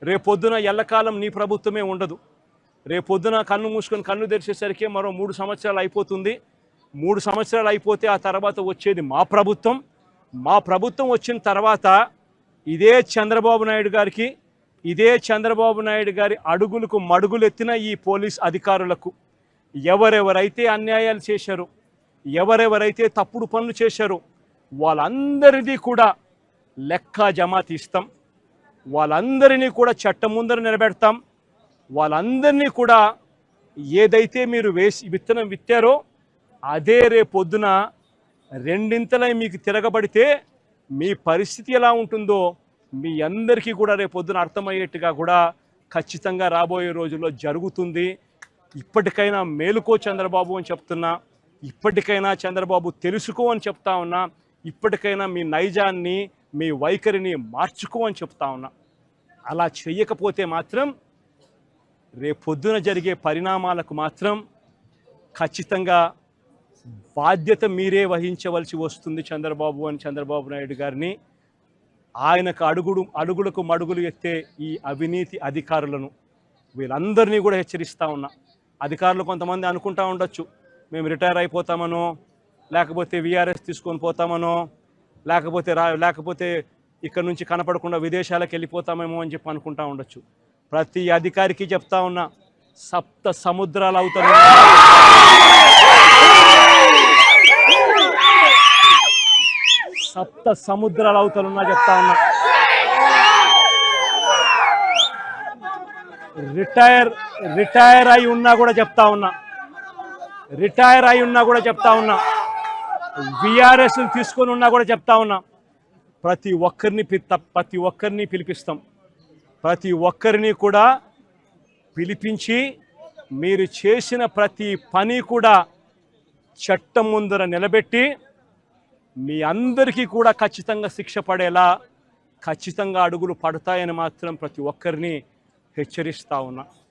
రేపొద్దున ఎల్లకాలం నీ ప్రభుత్వమే ఉండదు. రేపొద్దున కన్ను మూసుకొని కన్ను తెరిచేసరికి మరో 3 సంవత్సరాలు అయిపోతుంది. 3 సంవత్సరాలు అయిపోతే ఆ తర్వాత వచ్చేది మా ప్రభుత్వం. మా ప్రభుత్వం వచ్చిన తర్వాత ఇదే చంద్రబాబు నాయుడు గారి అడుగులకు మడుగులెత్తిన ఈ పోలీస్ అధికారులకు ఎవరెవరైతే అన్యాయాలు చేశారో, ఎవరెవరైతే తప్పుడు పనులు చేశారో వాళ్ళందరిది కూడా లెక్క జమా తీస్తాం. వాళ్ళందరినీ కూడా చట్టం ముందర నిలబెడతాం. వాళ్ళందరినీ కూడా ఏదైతే మీరు విత్తనం విత్తారో అదే రేపొద్దున రెండింతలై మీకు తిరగబడితే మీ పరిస్థితి ఎలా ఉంటుందో మీ అందరికీ కూడా రేపొద్దున అర్థమయ్యేట్టుగా కూడా ఖచ్చితంగా రాబోయే రోజుల్లో జరుగుతుంది. ఇప్పటికైనా మేలుకో చంద్రబాబు అని చెప్తున్నా. ఇప్పటికైనా చంద్రబాబు తెలుసుకో అని చెప్తా ఉన్నా. ఇప్పటికైనా మీ నైజాన్ని, మీ వైఖరిని మార్చుకో అని చెప్తా ఉన్నా. అలా చేయకపోతే మాత్రం రేపొద్దున జరిగే పరిణామాలకు మాత్రం ఖచ్చితంగా బాధ్యత మీరే వహించవలసి వస్తుంది చంద్రబాబు నాయుడు గారిని. ఆయనకు అడుగులకు మడుగులు ఎత్తే ఈ అవినీతి అధికారులను వీళ్ళందరినీ కూడా హెచ్చరిస్తూ ఉన్నా. అధికారులు కొంతమంది అనుకుంటా ఉండొచ్చు, మేము రిటైర్ అయిపోతామనో, లేకపోతే వీఆర్ఎస్ తీసుకొని పోతామనో, లేకపోతే ఇక్కడ నుంచి కనపడకుండా విదేశాలకు వెళ్ళిపోతామేమో అని చెప్పి అనుకుంటా ఉండొచ్చు. ప్రతి అధికారికి చెప్తా ఉన్నా, సప్త సముద్రాల అవతల ఉన్నా చెప్తా ఉన్నా. రిటైర్ అయి ఉన్నా కూడా చెప్తా ఉన్నా. విఆర్ఎస్ తీసుకొని ఉన్నా కూడా చెప్తా ఉన్నా. ప్రతి ఒక్కరిని పిలిపిస్తాం. ప్రతి ఒక్కరిని కూడా పిలిపించి మీరు చేసిన ప్రతి పని కూడా చట్టం ముందర నిలబెట్టి మీ అందరికీ కూడా ఖచ్చితంగా శిక్ష పడేలా ఖచ్చితంగా అడుగులు పడతాయని మాత్రం ప్రతి ఒక్కరిని హెచ్చరిస్తా ఉన్నా.